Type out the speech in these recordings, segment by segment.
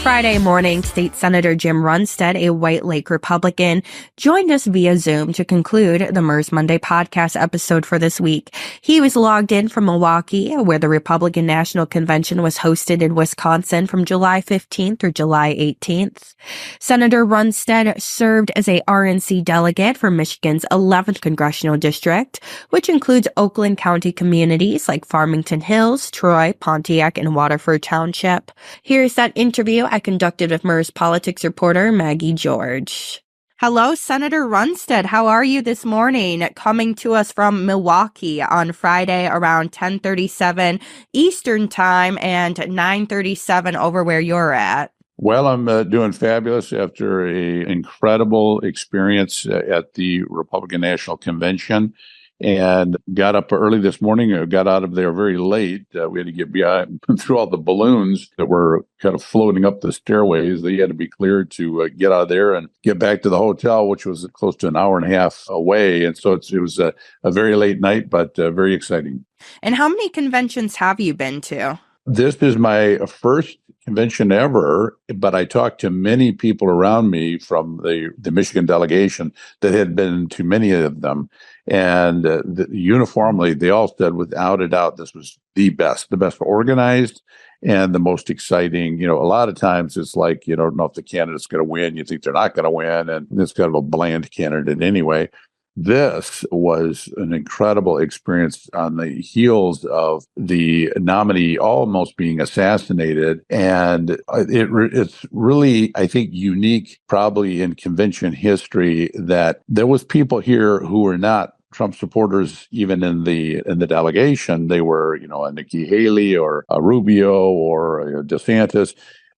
Friday morning, State Senator Jim Runestad, a White Lake Republican, joined us via Zoom to conclude the MIRS Monday Podcast episode for this week. He was logged in from Milwaukee, where the Republican National Convention was hosted in Wisconsin from July 15th through July 18th. Senator Runestad served as a RNC delegate for Michigan's 11th Congressional District, which includes Oakland County communities like Farmington Hills, Troy, Pontiac, and Waterford Township. Here's that interview I conducted with MIRS politics reporter Maggie George. Hello, Senator Runestad. How are you this morning? Coming to us from Milwaukee on Friday around 10:37 Eastern Time and 9:37 over where you're at. Well, I'm doing fabulous after an incredible experience at the Republican National Convention, and got up early this morning. Got out of there very late. We had to get behind through all the balloons that were kind of floating up the stairways. They had to be cleared to get out of there and get back to the hotel, which was close to an hour and a half away. And so it was a very late night, but very exciting. And how many conventions have you been to? This is my first convention ever, but I talked to many people around me from the Michigan delegation that had been to many of them. And uniformly, they all said, without a doubt, this was the best organized and the most exciting. You know, a lot of times it's like, you don't know if the candidate's going to win. You think they're not going to win. And it's kind of a bland candidate anyway. This was an incredible experience on the heels of the nominee almost being assassinated. And it's really, I think, unique probably in convention history that there was people here who were not Trump supporters, even in the delegation. They were, a Nikki Haley or a Rubio or a DeSantis.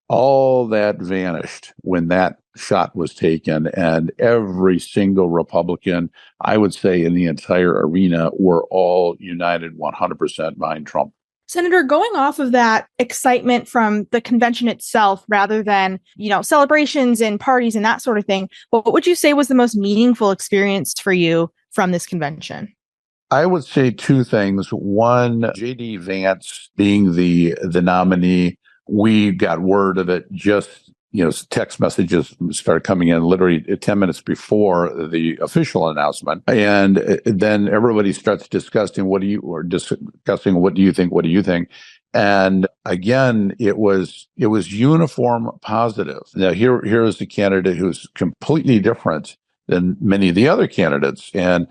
All that vanished when that shot was taken, and every single Republican, I would say, in the entire arena were all united 100% behind Trump. Senator, going off of that excitement from the convention itself, rather than, celebrations and parties and that sort of thing, what would you say was the most meaningful experience for you from this convention? I would say two things. One, J.D. Vance being the nominee. We got word of it just, text messages started coming in literally 10 minutes before the official announcement. And then everybody starts discussing, what do you think? And again, it was uniform positive. Now, here is the candidate who's completely different than many of the other candidates. And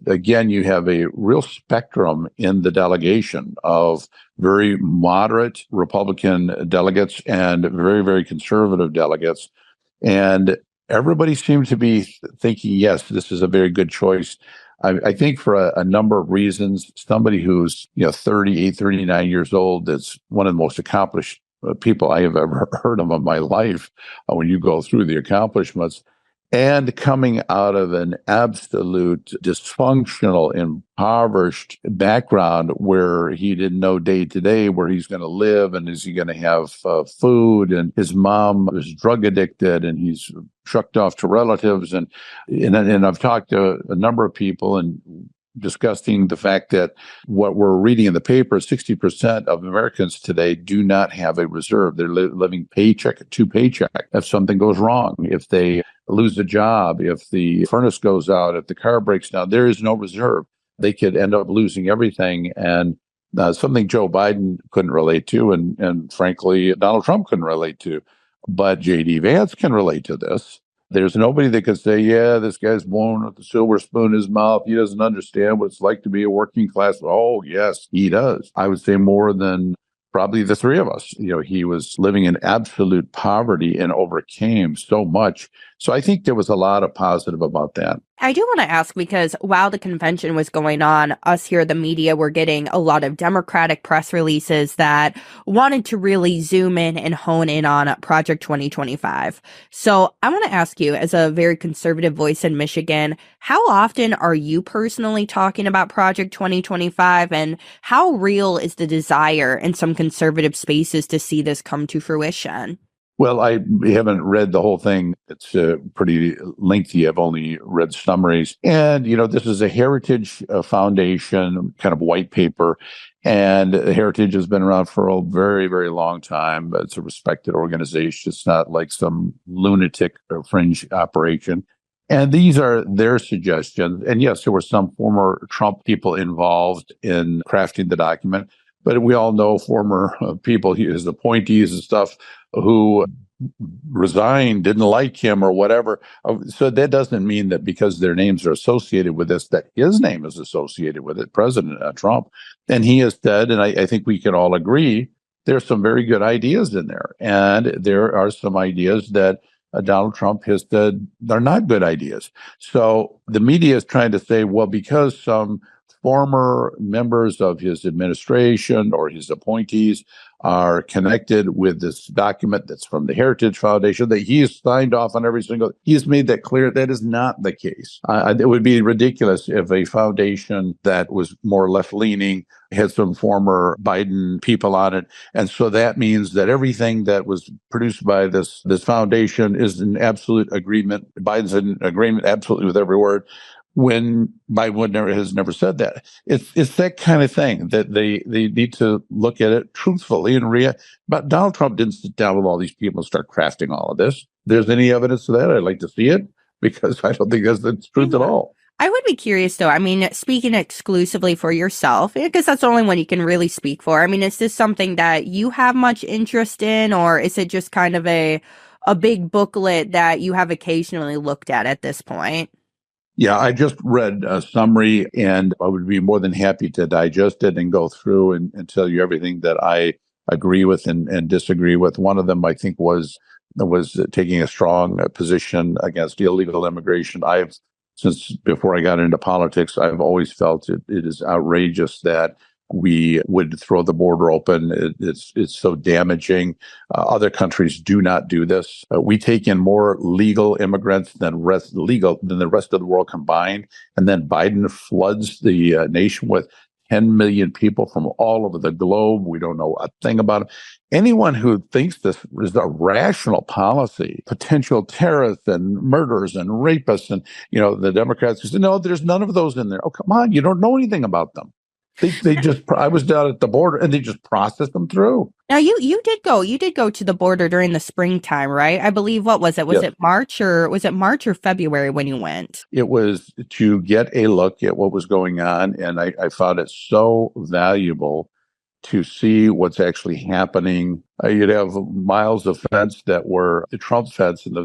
again, you have a real spectrum in the delegation of very moderate Republican delegates and very, very conservative delegates. And everybody seems to be thinking, yes, this is a very good choice. I think for a number of reasons. Somebody who's 38, 39 years old, that's one of the most accomplished people I have ever heard of in my life when you go through the accomplishments. And coming out of an absolute dysfunctional, impoverished background where he didn't know day to day where he's going to live and is he going to have food, and his mom is drug addicted and he's trucked off to relatives. And I've talked to a number of people and discussing the fact that what we're reading in the paper, 60% of Americans today do not have a reserve. They're living paycheck to paycheck. If something goes wrong, if they lose a job, if the furnace goes out, if the car breaks down, there is no reserve. They could end up losing everything. And something Joe Biden couldn't relate to, and frankly, Donald Trump couldn't relate to. But J.D. Vance can relate to this. There's nobody that could say, yeah, this guy's born with a silver spoon in his mouth. He doesn't understand what it's like to be a working class. Oh, yes, he does. I would say more than probably the three of us. He was living in absolute poverty and overcame so much. So I think there was a lot of positive about that. I do want to ask, because while the convention was going on, us here, the media, were getting a lot of Democratic press releases that wanted to really zoom in and hone in on Project 2025. So I want to ask you, as a very conservative voice in Michigan, how often are you personally talking about Project 2025, and how real is the desire in some conservative spaces to see this come to fruition? Well, I haven't read the whole thing. It's pretty lengthy. I've only read summaries. And, this is a Heritage Foundation kind of white paper. And Heritage has been around for a very, very long time. It's a respected organization. It's not like some lunatic or fringe operation. And these are their suggestions. And yes, there were some former Trump people involved in crafting the document. But we all know former people, his appointees and stuff, who resigned, didn't like him or whatever. So that doesn't mean that because their names are associated with this, that his name is associated with it, President Trump. And he has said, and I think we can all agree, there's some very good ideas in there. And there are some ideas that Donald Trump has said they're not good ideas. So the media is trying to say, well, because some former members of his administration or his appointees are connected with this document that's from the Heritage Foundation, that he has signed off on every single. He's made that clear. That is not the case. It would be ridiculous if a foundation that was more left-leaning had some former Biden people on it. And so that means that everything that was produced by this foundation is in absolute agreement. Biden's in agreement absolutely with every word, when Biden has never said that. It's that kind of thing that they need to look at it truthfully and But Donald Trump didn't sit down with all these people and start crafting all of this. If there's any evidence of that, I'd like to see it, because I don't think that's the truth at all. I would be curious, though. I mean, speaking exclusively for yourself, because that's the only one you can really speak for. I mean, is this something that you have much interest in, or is it just kind of a big booklet that you have occasionally looked at this point? Yeah, I just read a summary, and I would be more than happy to digest it and go through and tell you everything that I agree with and disagree with. One of them, I think, was taking a strong position against illegal immigration. Since before I got into politics, I've always felt it is outrageous that we would throw the border open. It's so damaging. Other countries do not do this. We take in more legal immigrants than the rest of the world combined. And then Biden floods the nation with 10 million people from all over the globe. We don't know a thing about them. Anyone who thinks this is a rational policy, potential terrorists and murderers and rapists, and the Democrats who say, no, there's none of those in there. Oh, come on, you don't know anything about them. I was down at the border and they just processed them through. Now you did go to the border during the springtime, right? I believe, what was it? Was it March or February when you went? It was to get a look at what was going on. And I found it so valuable to see what's actually happening. You'd have miles of fence that were the Trump fence, and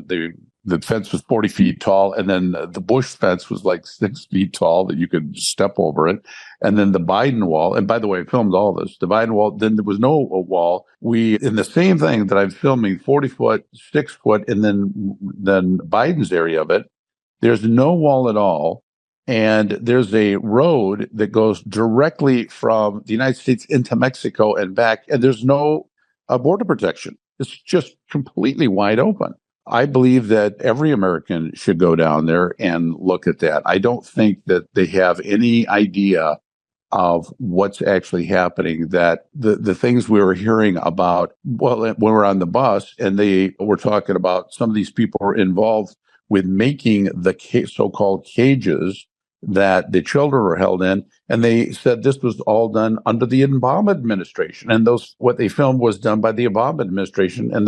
the fence was 40 feet tall. And then the Bush fence was like 6 feet tall that you could step over it. And then the Biden wall. And by the way, I filmed all this. The Biden wall, then there was no wall. In the same thing that I'm filming, 40 foot, 6 foot, and then Biden's area of it, there's no wall at all. And there's a road that goes directly from the United States into Mexico and back. And there's no border protection. It's just completely wide open. I believe that every American should go down there and look at that. I don't think that they have any idea of what's actually happening, that the things we were hearing about, well, when we were on the bus and they were talking about some of these people were involved with making the so-called cages that the children were held in. And they said this was all done under the Obama administration. And what they filmed was done by the Obama administration. And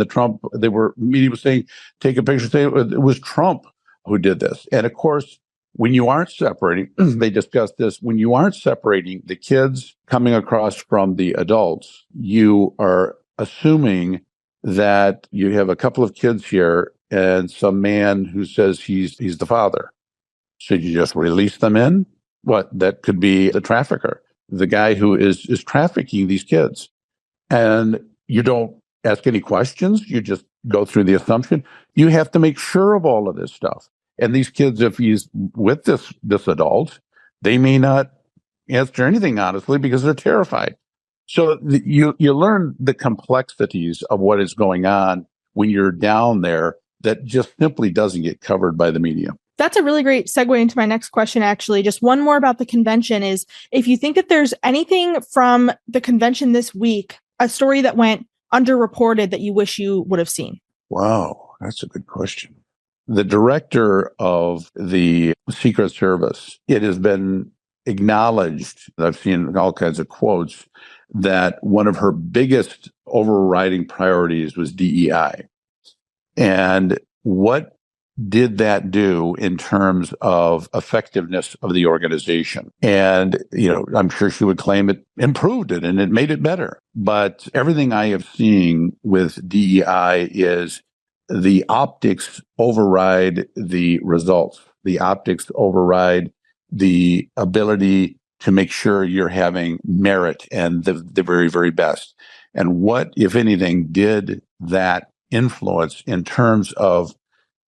media was saying, take a picture, say it was Trump who did this. And of course, when you aren't separating, they discussed this, when you aren't separating the kids coming across from the adults, you are assuming that you have a couple of kids here and some man who says he's the father. Should you just release them in? That could be the trafficker, the guy who is trafficking these kids. And you don't ask any questions. You just go through the assumption. You have to make sure of all of this stuff. And these kids, if he's with this adult, they may not answer anything honestly because they're terrified. So you learn the complexities of what is going on when you're down there that just simply doesn't get covered by the media. That's a really great segue into my next question, actually. Just one more about the convention is, if you think that there's anything from the convention this week, a story that went underreported that you wish you would have seen. Wow, that's a good question. The director of the Secret Service, it has been acknowledged, I've seen all kinds of quotes, that one of her biggest overriding priorities was DEI. And what did that do in terms of effectiveness of the organization? And, I'm sure she would claim it improved it and it made it better. But everything I have seen with DEI is the optics override the results. The optics override the ability to make sure you're having merit and the very, very best. And what, if anything, did that influence in terms of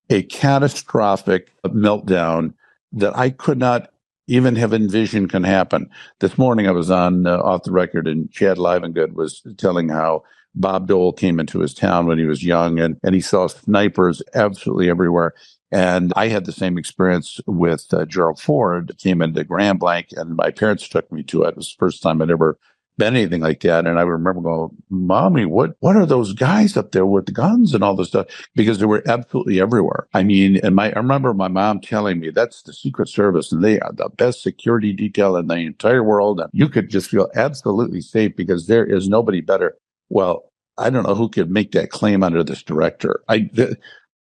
a catastrophic meltdown that I could not even have envisioned can happen? This morning I was on Off the Record, and Chad Livengood was telling how Bob Dole came into his town when he was young, and he saw snipers absolutely everywhere. And I had the same experience with Gerald Ford. Came into Grand Blanc, and my parents took me to it. It was the first time I'd ever been anything like that. And I remember going, Mommy, what are those guys up there with the guns and all this stuff? Because they were absolutely everywhere. I mean, and I remember my mom telling me that's the Secret Service and they are the best security detail in the entire world. And you could just feel absolutely safe because there is nobody better. Well, I don't know who could make that claim under this director.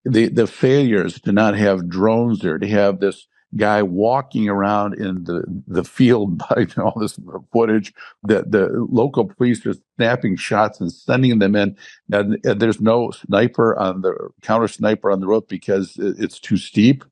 The failures to not have drones there, to have this guy walking around in the field by all this footage, the local police are snapping shots and sending them in, and there's no counter sniper on the road because it's too steep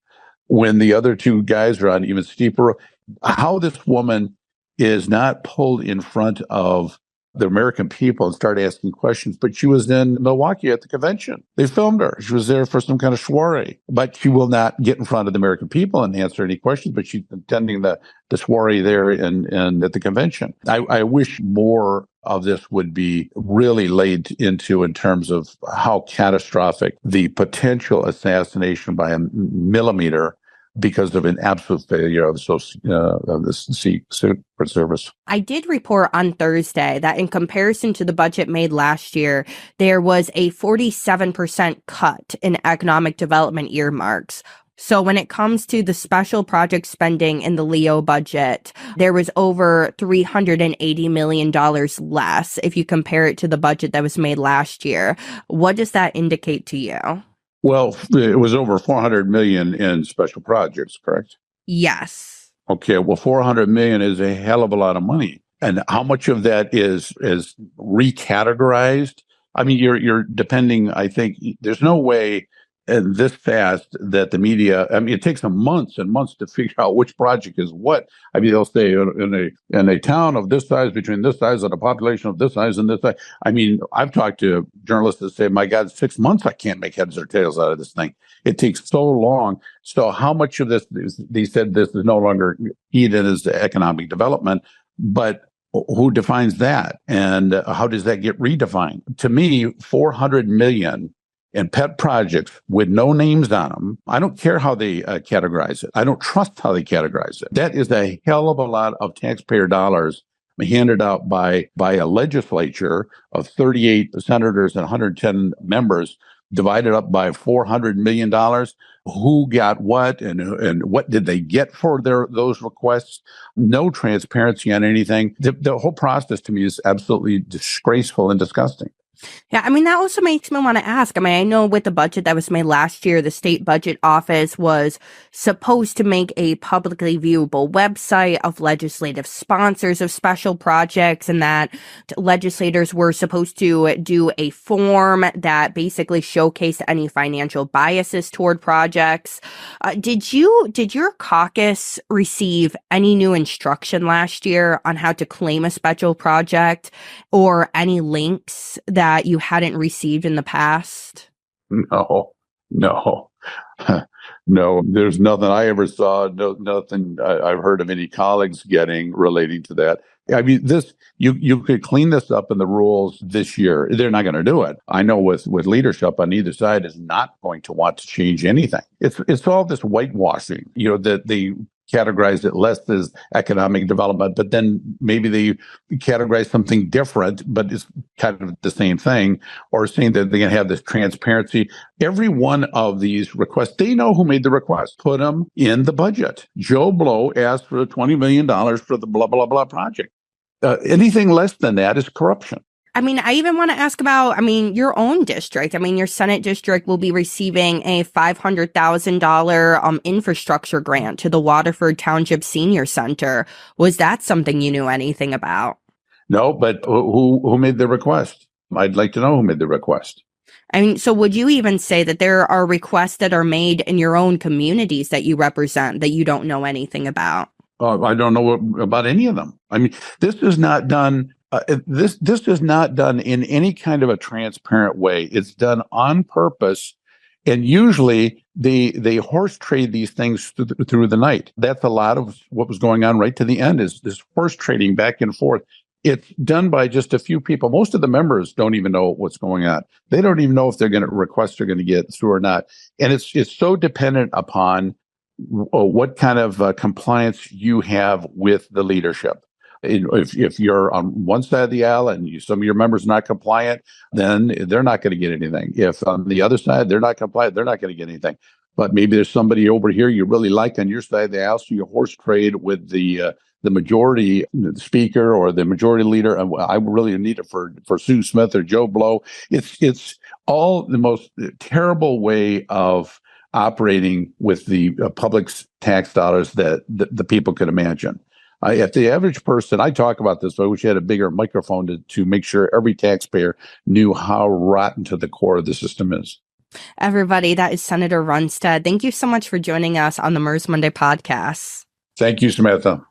when the other two guys are on even steeper. How this woman is not pulled in front of the American people and start asking questions. But she was in Milwaukee at the convention. They filmed her. She was there for some kind of soiree, but she will not get in front of the American people and answer any questions, but she's attending the soiree there and at the convention. I wish more of this would be really laid into in terms of how catastrophic the potential assassination by a millimeter because of an absolute failure of the Secret Service. I did report on Thursday that in comparison to the budget made last year, there was a 47% cut in economic development earmarks. So when it comes to the special project spending in the Leo budget, there was over $380 million less if you compare it to the budget that was made last year. What does that indicate to you? Well, it was over 400 million in special projects, correct? Yes. Okay, well, 400 million is a hell of a lot of money. And how much of that is recategorized? I mean, you're depending, I think, there's no way this fast that the media, I mean, it takes them months and months to figure out which project is what. I mean, they'll say in a town of this size, between this size and a population of this size and this size. I mean, I've talked to journalists that say, my God, 6 months, I can't make heads or tails out of this thing. It takes so long. So how much of this, they said this is no longer needed as economic development, but who defines that? And how does that get redefined? To me, 400 million and pet projects with no names on them. I don't care how they categorize it. I don't trust how they categorize it. That is a hell of a lot of taxpayer dollars handed out by a legislature of 38 senators and 110 members, divided up by $400 million. Who got what and what did they get for those requests? No transparency on anything. The whole process to me is absolutely disgraceful and disgusting. Yeah, I mean, that also makes me want to ask. I mean, I know with the budget that was made last year, the state budget office was supposed to make a publicly viewable website of legislative sponsors of special projects, and that legislators were supposed to do a form that basically showcased any financial biases toward projects. Did your caucus receive any new instruction last year on how to claim a special project, or any links that you hadn't received in the past? No. No, there's nothing I ever saw. Nothing I've heard of any colleagues getting relating to that. I mean, you could clean this up in the rules this year. They're not going to do it. I know with leadership on either side is not going to want to change anything. It's all this whitewashing. That they categorize it less as economic development, but then maybe they categorize something different, but it's kind of the same thing, or saying that they're going to have this transparency. Every one of these requests, they know who made the request. Put them in the budget. Joe Blow asked for $20 million for the blah, blah, blah project. Anything less than that is corruption. I mean, I even want to ask about, your own district. Your Senate district will be receiving a $500,000 infrastructure grant to the Waterford Township Senior Center. Was that something you knew anything about? No, but who made the request? I'd like to know who made the request. So would you even say that there are requests that are made in your own communities that you represent that you don't know anything about? I don't know about any of them. This is not done. This is not done in any kind of a transparent way. It's done on purpose, and usually they horse trade these things through the night. That's a lot of what was going on right to the end, is this horse trading back and forth. It's done by just a few people. Most of the members don't even know what's going on. They don't even know if requests are going to get through or not. And it's so dependent upon what kind of compliance you have with the leadership. If you're on one side of the aisle and some of your members are not compliant, then they're not going to get anything. If on the other side they're not compliant, they're not going to get anything. But maybe there's somebody over here you really like on your side of the aisle, so you horse trade with the majority speaker or the majority leader. And I really need it for Sue Smith or Joe Blow. It's all the most terrible way of operating with the public's tax dollars that the people could imagine. If the average person, I talk about this, but I wish I had a bigger microphone to make sure every taxpayer knew how rotten to the core of the system is. Everybody, that is Senator Runestad. Thank you so much for joining us on the MIRS Monday Podcast. Thank you, Samantha.